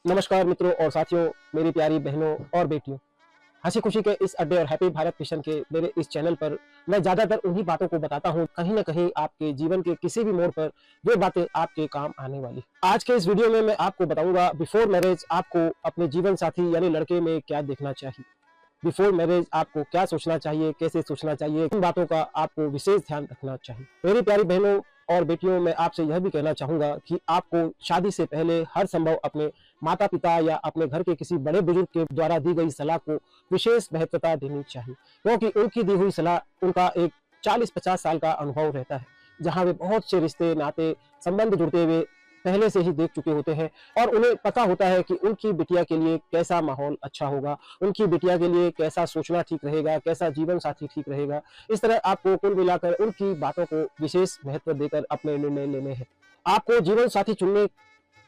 नमस्कार मित्रों और साथियों, मेरी प्यारी बहनों और बेटियों। हंसी खुशी के इस अड्डे और हैप्पी भारत मिशन के मेरे इस चैनल पर मैं ज्यादातर उन्हीं बातों को बताता हूं, कहीं ना कहीं आपके जीवन के किसी भी मोड़ पर वे बातें आपके काम आने वाली। आज के इस वीडियो में मैं आपको बताऊंगा बिफोर मैरिज आपको अपने जीवन साथी यानी लड़के में क्या देखना चाहिए। बिफोर मैरिज आपको क्या सोचना चाहिए, कैसे सोचना चाहिए, इन बातों का आपको विशेष ध्यान रखना चाहिए। मेरी प्यारी बहनों और बेटियों, मैं आपसे यह भी कहना चाहूंगा कि आपको शादी से पहले हर संभव अपने माता पिता या अपने घर के किसी बड़े बुजुर्ग के द्वारा दी गई सलाह को विशेष महत्वता देनी चाहिए, क्योंकि उनकी दी हुई सलाह उनका एक 40-50 साल का अनुभव रहता है, जहां वे बहुत से रिश्ते नाते संबंध जुड़ते हुए पहले से ही देख चुके होते हैं और उन्हें पता होता है कि उनकी बिटिया के लिए कैसा माहौल अच्छा होगा, उनकी बिटिया के लिए कैसा सोचना ठीक रहेगा, कैसा जीवन साथी ठीक रहेगा। इस तरह आपको कुल मिलाकर उनकी बातों को विशेष महत्व देकर अपने निर्णय लेने हैं। आपको जीवन साथी चुनने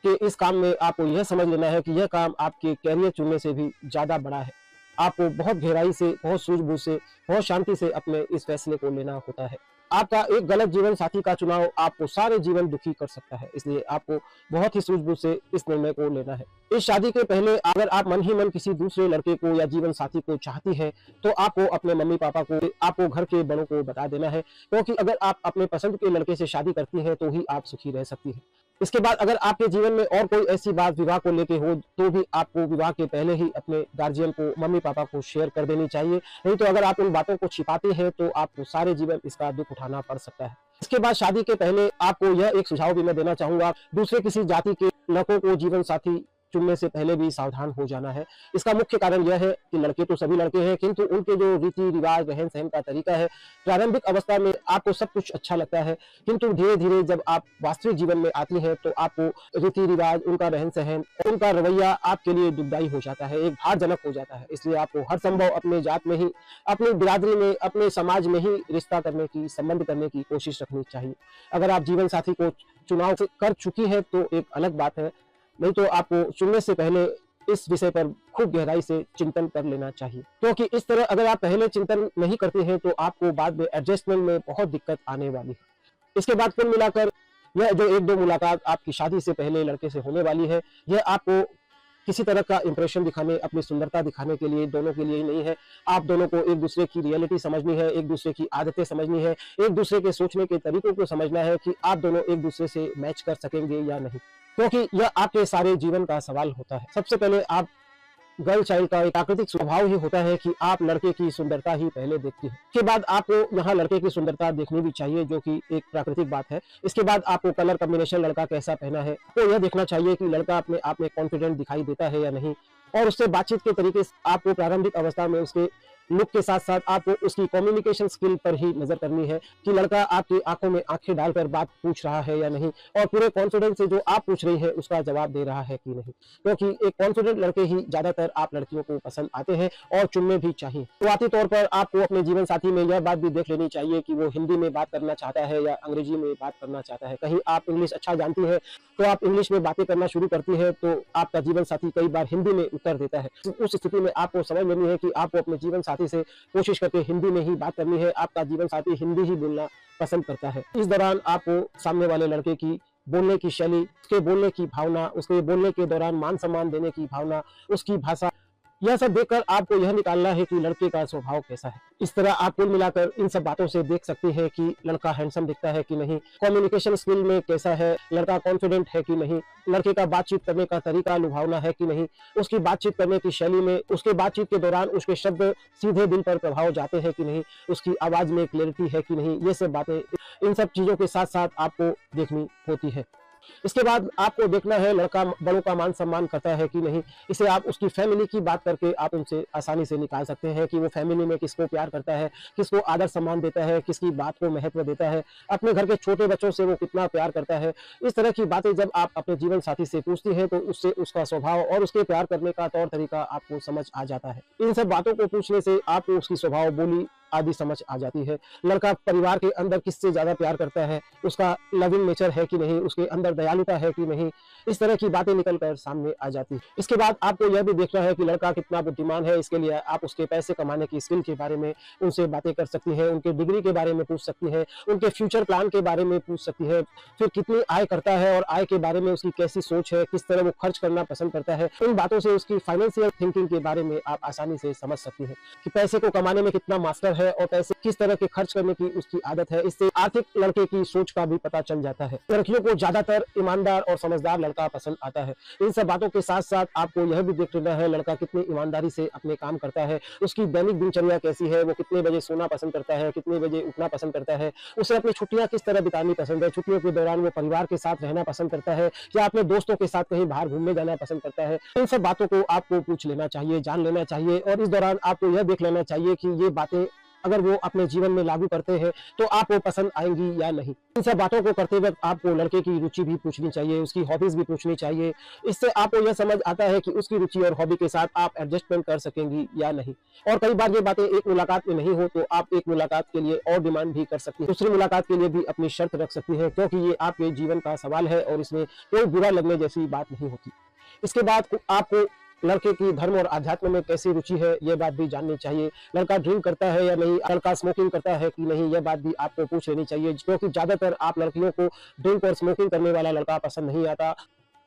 के इस काम में आपको यह समझ लेना है कि यह काम आपके कैरियर चुनने से भी ज्यादा बड़ा है। आपको बहुत गहराई से, बहुत सूझबूझ से, बहुत शांति से अपने इस फैसले को लेना होता है। आपका एक गलत जीवन साथी का चुनाव आपको सारे जीवन दुखी कर सकता है, इसलिए आपको बहुत ही सूझबूझ से इस निर्णय को लेना है। इस शादी के पहले अगर आप मन ही मन किसी दूसरे लड़के को या जीवन साथी को चाहती है तो आपको अपने मम्मी पापा को, आपको घर के बड़ों को बता देना है, क्योंकि अगर आप अपने पसंद के लड़के से शादी करती हैं तो ही आप सुखी रह सकती है। इसके बाद अगर आपके जीवन में और कोई ऐसी बात विवाह को लेके हो तो भी आपको विवाह के पहले ही अपने गार्जियन को, मम्मी पापा को शेयर कर देनी चाहिए। नहीं तो अगर आप उन बातों को छिपाते हैं तो आपको सारे जीवन इसका दुख उठाना पड़ सकता है। इसके बाद शादी के पहले आपको यह एक सुझाव भी मैं देना चाहूंगा, दूसरे किसी जाति के लड़कों को जीवन साथी चुनने से पहले भी सावधान हो जाना है। इसका मुख्य कारण यह है कि लड़के तो सभी लड़के हैं, किंतु उनके जो रीति रिवाज, रहन सहन का तरीका है, प्रारंभिक अवस्था में आपको सब कुछ अच्छा लगता है, किंतु धीरे धीरे जब आप वास्तविक जीवन में आती हैं तो आपको रीति रिवाज, उनका रहन सहन, उनका रवैया आपके लिए दुखदायी हो जाता है, एक भारजनक हो जाता है। इसलिए आपको हर संभव अपने जात में ही, अपनी बिरादरी में, अपने समाज में ही रिश्ता करने की, संबंध करने की कोशिश रखनी चाहिए। अगर आप जीवन साथी को चुनाव कर चुकी है तो एक अलग बात है, नहीं तो आपको चुनने से पहले इस विषय पर खूब गहराई से चिंतन कर लेना चाहिए, क्योंकि इस तरह अगर आप पहले चिंतन नहीं करते हैं तो आपको बाद में एडजस्टमेंट में बहुत दिक्कत आने वाली है। इसके बाद कुल मिलाकर यह जो एक दो मुलाकात आपकी शादी से पहले लड़के से होने वाली है, यह आपको किसी तरह का इंप्रेशन दिखाने, अपनी सुंदरता दिखाने के लिए, दोनों के लिए ही नहीं है। आप दोनों को एक दूसरे की रियलिटी समझनी है, एक दूसरे की आदतें समझनी है, एक दूसरे के सोचने के तरीकों को समझना है कि आप दोनों एक दूसरे से मैच कर सकेंगे या नहीं, क्योंकि यह आपके सारे जीवन का सवाल होता है। सबसे पहले आप गर्ल चाइल्ड का एक प्राकृतिक स्वभाव ही होता है कि आप लड़के की सुंदरता ही पहले देखती है। इसके बाद आपको यहाँ लड़के की सुंदरता देखनी भी चाहिए, जो कि एक प्राकृतिक बात है। इसके बाद आपको कलर कॉम्बिनेशन लड़का कैसा पहना है, तो यह देखना चाहिए कि लड़का अपने आप में कॉन्फिडेंट दिखाई देता है या नहीं, और उससे बातचीत के तरीके से आपको प्रारंभिक अवस्था में उसके लुक के साथ साथ आपको उसकी कम्युनिकेशन स्किल पर ही नजर करनी है कि लड़का आपकी आंखों में आंखें डालकर बात पूछ रहा है या नहीं, और पूरे कॉन्फिडेंस से जो आप पूछ रही है उसका जवाब दे रहा है कि नहीं, क्योंकि एक कॉन्फिडेंट लड़के ही ज्यादातर आप लड़कियों को पसंद आते हैं और चुनने भी चाहिए। शुरुआती तौर पर आपको अपने जीवन साथी में यह बात भी देख लेनी चाहिए कि वो हिंदी में बात करना चाहता है या अंग्रेजी में बात करना चाहता है। कहीं आप इंग्लिश अच्छा जानती है तो आप इंग्लिश में बातें करना शुरू करती है तो आपका जीवन साथी कई बार हिंदी में उत्तर देता है। उस स्थिति में आपको समझ लेनी है कि आपको अपने जीवन साथी से कोशिश करके हिंदी में ही बात करनी है। आपका जीवन साथी हिंदी ही बोलना पसंद करता है। इस दौरान आपको सामने वाले लड़के की बोलने की शैली, उसके बोलने की भावना, उसके बोलने के दौरान मान सम्मान देने की भावना, उसकी भाषा, यह सब देखकर आपको यह निकालना है कि लड़के का स्वभाव कैसा है। इस तरह आप कुल मिलाकर इन सब बातों से देख सकते हैं कि लड़का हैंडसम दिखता है कि नहीं, कम्युनिकेशन स्किल में कैसा है, लड़का कॉन्फिडेंट है कि नहीं, लड़के का बातचीत करने का तरीका लुभावना है कि नहीं, उसकी बातचीत करने की शैली में, उसके बातचीत के दौरान उसके शब्द सीधे दिल पर प्रभाव जाते हैं कि नहीं, उसकी आवाज में क्लैरिटी है कि नहीं, ये सब बातें इन सब चीजों के साथ साथ आपको देखनी होती है। इसके बाद आपको देखना है लड़का बड़ों का मान सम्मान करता है कि नहीं। इसे आप उसकी फैमिली की बात करके आप उनसे आसानी से निकाल सकते हैं कि वो फैमिली में किसको प्यार करता है, किसको आदर सम्मान देता है, किसकी बात को महत्व देता है, अपने घर के छोटे बच्चों से वो कितना प्यार करता है। इस तरह की बातें जब आप अपने जीवन साथी से पूछती है तो उससे उसका स्वभाव और उसके प्यार करने का तौर तरीका आपको समझ आ जाता है। इन सब बातों को पूछने से आपको उसकी स्वभाव, बोली आदि समझ आ जाती है। लड़का परिवार के अंदर किससे ज़्यादा प्यार करता है, उसका लविंग नेचर है कि नहीं, उसके अंदर दयालुता है कि नहीं, इस तरह की बातें निकल कर सामने आ जाती है। इसके बाद आपको यह भी देखना है कि लड़का कितना बुद्धिमान है। इसके लिए आप उसके पैसे कमाने की स्किल के बारे में उनसे बातें कर सकती हैं, उनके डिग्री के बारे में पूछ सकती हैं, उनके फ्यूचर प्लान के बारे में पूछ सकती है, फिर कितनी आय करता है और आय के बारे में उसकी कैसी सोच है, किस तरह वो खर्च करना पसंद करता है। इन बातों से उसकी फाइनेंशियल थिंकिंग के बारे में आप आसानी से समझ सकती हैं कि पैसे को कमाने में कितना मास्टर है और पैसे किस तरह के खर्च करने की उसकी आदत है। इससे आर्थिक लड़के की सोच का भी पता चल जाता है। लड़कियों को ज्यादातर ईमानदार और समझदार लड़का पसंद आता है। इन सब बातों के साथ साथ आपको यह भी देख लेना है लड़का कितनी ईमानदारी से अपने काम करता है, उसकी दैनिक दिनचर्या कैसी है, वो कितने बजे सोना पसंद करता है, कितने बजे उठना पसंद करता है, उसे अपनी छुट्टियां किस तरह बितानी पसंद है, छुट्टियों के दौरान वो परिवार के साथ रहना पसंद करता है या अपने दोस्तों के साथ कहीं बाहर घूमने जाना पसंद करता है। इन सब बातों को आपको पूछ लेना चाहिए, जान लेना चाहिए और इस दौरान आपको यह देख लेना चाहिए कि ये बातें अगर वो अपने जीवन में लागू करते हैं तो आपको पसंद आएंगी या नहीं। इन सब बातों को करते वक्त आपको लड़के की रुचि भी पूछनी चाहिए, उसकी हॉबीज भी पूछनी चाहिए। इससे आपको यह समझ आता है कि उसकी रुचि और हॉबी के साथ आप एडजस्टमेंट कर सकेंगी या नहीं। और कई बार ये बातें एक मुलाकात में नहीं हो तो आप एक मुलाकात के लिए और डिमांड भी कर सकती हैं, दूसरी मुलाकात के लिए भी अपनी शर्त रख सकती है, क्योंकि ये आपके जीवन का सवाल है और इसमें कोई बुरा लगने जैसी बात नहीं होती। इसके बाद आपको लड़के की धर्म और अध्यात्म में कैसी रुचि है यह बात भी जाननी चाहिए। लड़का ड्रिंक करता है या नहीं, लड़का स्मोकिंग करता है कि नहीं, यह बात भी आपको पूछ लेनी चाहिए, क्योंकि ज्यादातर आप लड़कियों को ड्रिंक और स्मोकिंग करने वाला लड़का पसंद नहीं आता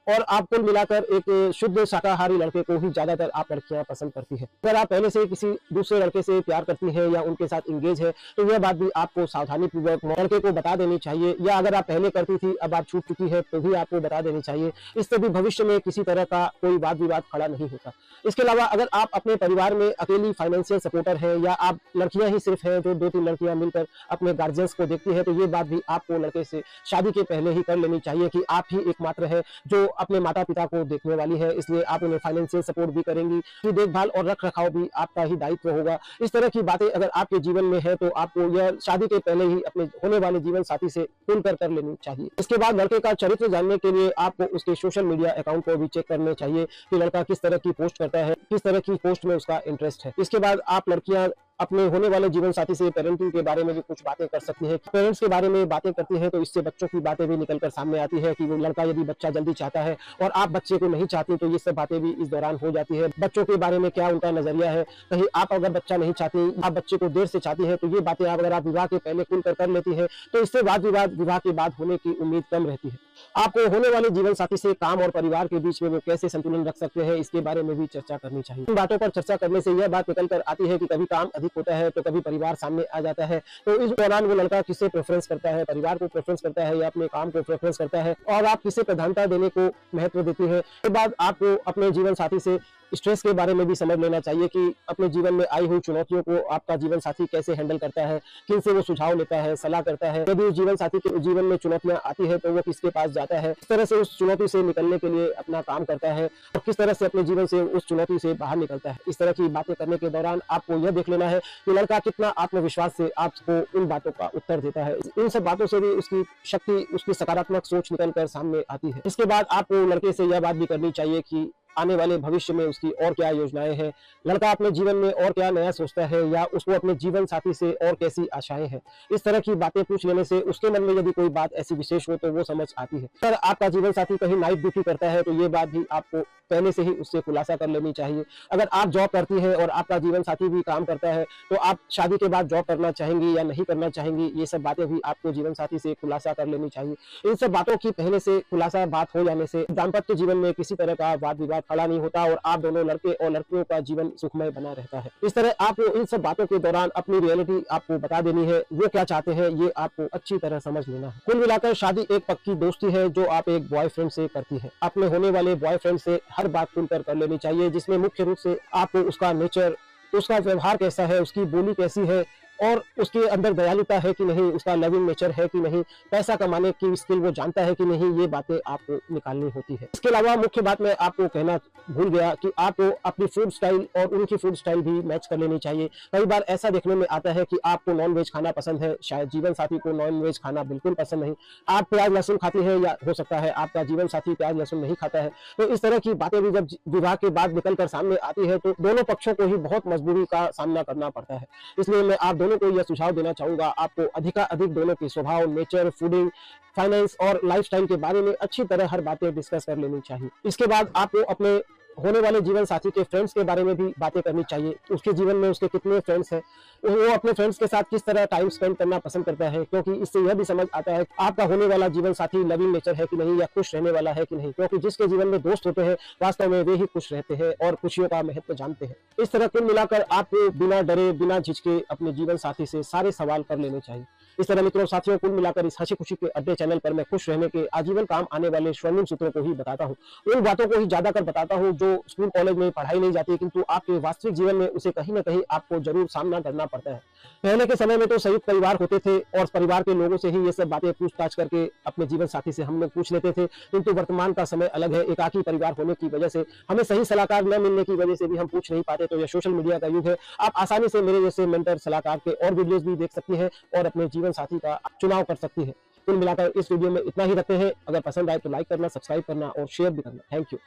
और आप कुल मिलाकर एक शुद्ध शाकाहारी लड़के को ही ज्यादातर आप लड़कियां पसंद करती है। अगर आप पहले से किसी दूसरे लड़के से प्यार करती है या उनके साथ इंगेज है तो यह बात भी आपको सावधानी पूर्वक लड़के को बता देनी चाहिए, या अगर आप पहले करती थी अब आप छूट चुकी है तो भी आपको बता देनी चाहिए। इससे भी भविष्य में किसी तरह का कोई वाद विवाद खड़ा नहीं होता। इसके अलावा अगर आप अपने परिवार में अकेली फाइनेंशियल सपोर्टर है या आप लड़कियां ही सिर्फ है जो 2-3 लड़कियां मिलकर अपने गार्जियंस को देखती है तो ये बात भी आपको लड़के से शादी के पहले ही कर लेनी चाहिए कि आप ही एकमात्र है जो अपने माता पिता को देखने वाली है, इसलिए आप उन्हें फाइनेंशियल सपोर्ट भी करेंगी, कि देखभाल और रख रखाव भी आपका ही दायित्व होगा। इस तरह की बातें अगर आपके जीवन में है तो आपको यह शादी के पहले ही अपने होने वाले जीवन साथी से खुलकर कर लेनी चाहिए। इसके बाद लड़के का चरित्र जानने के लिए आपको उसके सोशल मीडिया अकाउंट को भी चेक करने चाहिए कि लड़का किस तरह की पोस्ट करता है, किस तरह की पोस्ट में उसका इंटरेस्ट है। इसके बाद आप लड़कियां अपने होने वाले जीवन साथी से पेरेंटिंग के बारे में भी कुछ बातें कर सकती है। पेरेंट्स के बारे में बातें करती है तो इससे बच्चों की बातें भी निकलकर सामने आती है कि वो लड़का यदि बच्चा जल्दी चाहता है और आप बच्चे को नहीं चाहती तो ये सब बातें भी इस दौरान हो जाती है। बच्चों के बारे में क्या उनका नजरिया है, कहीं आप अगर बच्चा नहीं चाहती, आप बच्चे को देर से चाहती है तो ये बातें अगर आप विवाह के पहले खुलकर कर लेती है तो इससे वाद विवाद विवाह के बाद होने की उम्मीद कम रहती है। आपको होने वाले जीवन साथी से काम और परिवार के बीच में वो कैसे संतुलन रख सकते हैं इसके बारे में भी चर्चा करनी चाहिए। इन बातों पर चर्चा करने से यह बात निकल कर आती है कि कभी काम अधिक होता है तो कभी परिवार सामने आ जाता है, तो इस दौरान वो लड़का किसे प्रेफरेंस करता है, परिवार को प्रेफरेंस करता है या अपने काम को प्रेफरेंस करता है और आप किसे प्रधानता देने को महत्व देती है। इसके बाद आपको अपने जीवन साथी से स्ट्रेस के बारे में भी समझ लेना चाहिए कि अपने जीवन में आई हुई चुनौतियों को आपका जीवन साथी कैसे हैंडल करता है, किन से वो सुझाव लेता है, सलाह करता है। यदि उस जीवन साथी के जीवन में चुनौतियां आती है तो वो किसके पास जाता है, किस तरह से उस चुनौती से निकलने के लिए अपना काम करता है और किस तरह से अपने जीवन से उस चुनौती से बाहर निकलता है। इस तरह की बातें करने के दौरान आपको यह देख लेना है कि लड़का कितना आत्मविश्वास से आपको इन बातों का उत्तर देता है। इन सब बातों से भी उसकी शक्ति, उसकी सकारात्मक सोच निकल कर सामने आती है। इसके बाद आपको लड़के से यह बात भी करनी चाहिए कि आने वाले भविष्य में उसकी और क्या योजनाएं हैं, लड़का अपने जीवन में और क्या नया सोचता है या उसको अपने जीवन साथी से और कैसी आशाएं हैं। इस तरह की बातें पूछ लेने से उसके मन में यदि कोई बात ऐसी विशेष हो तो वो समझ आती है। अगर आपका जीवन साथी कहीं नाइट ड्यूटी करता है तो ये बात भी आपको पहले से ही उससे खुलासा कर लेनी चाहिए। अगर आप जॉब करती है और आपका जीवन साथी भी काम करता है तो आप शादी के बाद जॉब करना चाहेंगी या नहीं करना चाहेंगी, ये सब बातें भी आपको जीवन साथी से खुलासा कर लेनी चाहिए। इन सब बातों की पहले से खुलासा बात हो जाने से दाम्पत्य जीवन में किसी तरह का वाद विवाद खड़ा नहीं होता और आप दोनों लड़के और लड़कियों का जीवन सुखमय बना रहता है। इस तरह आपको इन सब बातों के दौरान अपनी रियलिटी आपको बता देनी है, वो क्या चाहते हैं ये आपको अच्छी तरह समझ लेना है। कुल मिलाकर शादी एक पक्की दोस्ती है जो आप एक बॉयफ्रेंड से करती है। अपने होने वाले बॉयफ्रेंड से हर बात खुलकर कर लेनी चाहिए, जिसमें मुख्य रूप से आपको उसका नेचर, उसका व्यवहार कैसा है, उसकी बोली कैसी है और उसके अंदर दयालुता है कि नहीं, उसका लविंग नेचर है कि नहीं, पैसा कमाने की स्किल वो जानता है कि नहीं, ये बातें आपको निकालनी होती है। इसके अलावा मुख्य बात मैं आपको कहना भूल गया कि आपको अपनी फूड स्टाइल और उनकी फूड स्टाइल भी मैच कर लेनी चाहिए। कई बार ऐसा देखने में आता है कि आपको नॉन वेज खाना पसंद है, शायद जीवन साथी को नॉन वेज खाना बिल्कुल पसंद नहीं। आप प्याज लहसुन खाती है या हो सकता है आपका जीवन साथी प्याज लहसुन नहीं खाता है। तो इस तरह की बातें भी जब विवाह के बाद निकल कर सामने आती है तो दोनों पक्षों को ही बहुत मजबूरी का सामना करना पड़ता है। इसलिए मैं आप दोनों दोनों को यह सुझाव देना चाहूंगा, आपको अधिकाधिक दोनों के स्वभाव, नेचर, फूडिंग, फाइनेंस और लाइफस्टाइल के बारे में अच्छी तरह हर बातें डिस्कस कर लेनी चाहिए। इसके बाद आपको अपने होने वाले जीवन साथी के फ्रेंड्स के बारे में भी बातें करनी चाहिए। उसके जीवन में उसके कितने फ्रेंड्स हैं, वो अपने फ्रेंड्स के साथ किस तरह टाइम स्पेंड करना पसंद करता है, क्योंकि इससे यह भी समझ आता है कि आपका होने वाला जीवन साथी लविंग नेचर है कि नहीं, या खुश रहने वाला है कि नहीं, क्योंकि जिसके जीवन में दोस्त होते हैं वास्तव में वे ही खुश रहते हैं और खुशियों का महत्व जानते हैं। इस तरह कुल मिलाकर आपको बिना डरे, बिना झिझके अपने जीवन साथी से सारे सवाल कर लेने चाहिए। इस तरह मित्रों साथियों, कुल मिलाकर इस हंसी खुशी के अड्डे चैनल पर मैं खुश रहने के आजीवन काम आने वाले स्वर्णिम सूत्रों को ही बताता हूँ। उन बातों को ही ज्यादातर बताता हूँ जो स्कूल कॉलेज में पढ़ाई नहीं जाती, किंतु आपके वास्तविक जीवन में उसे कहीं न कहीं आपको जरूर सामना करना पड़ता है। पहले के समय में तो संयुक्त परिवार होते थे और परिवार के लोगों से ही ये सब बातें पूछताछ करके अपने जीवन साथी से हम लोग पूछ लेते थे, किंतु वर्तमान का समय अलग है। एकाकी परिवार होने की वजह से, हमें सही सलाहकार न मिलने की वजह से भी हम पूछ नहीं पाते। तो यह सोशल मीडिया का युग है, आप आसानी से मेरे जैसे मेंटर सलाहकार के और वीडियोस भी देख सकती हैं और अपने जीवन साथी का चुनाव कर सकती है। कुल मिलाकर इस वीडियो में इतना ही रखते हैं। अगर पसंद आए तो लाइक करना, सब्सक्राइब करना और शेयर भी करना। Thank you.